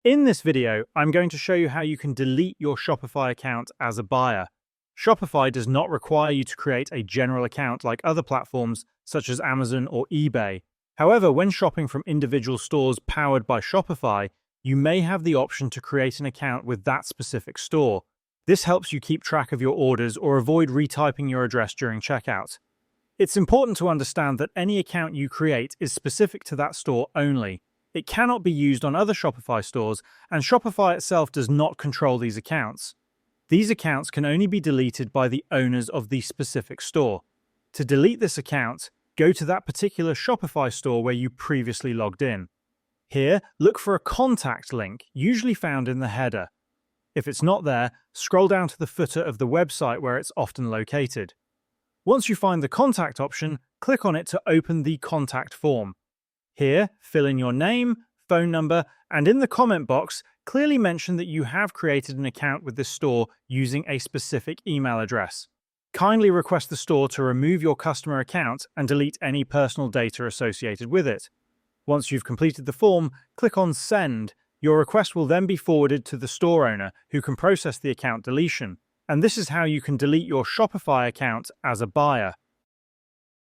In this video, I'm going to show you how you can delete your Shopify account as a buyer. Shopify does not require you to create a general account like other platforms such as Amazon or eBay. However, when shopping from individual stores powered by Shopify, you may have the option to create an account with that specific store. This helps you keep track of your orders or avoid retyping your address during checkout. It's important to understand that any account you create is specific to that store only. It cannot be used on other Shopify stores, and Shopify itself does not control these accounts. These accounts can only be deleted by the owners of the specific store. To delete this account, go to that particular Shopify store where you previously logged in. Here, look for a contact link, usually found in the header. If it's not there, scroll down to the footer of the website where it's often located. Once you find the contact option, click on it to open the contact form. Here, fill in your name, phone number, and in the comment box, clearly mention that you have created an account with this store using a specific email address. Kindly request the store to remove your customer account and delete any personal data associated with it. Once you've completed the form, click on Send. Your request will then be forwarded to the store owner, who can process the account deletion. And this is how you can delete your Shopify account as a buyer.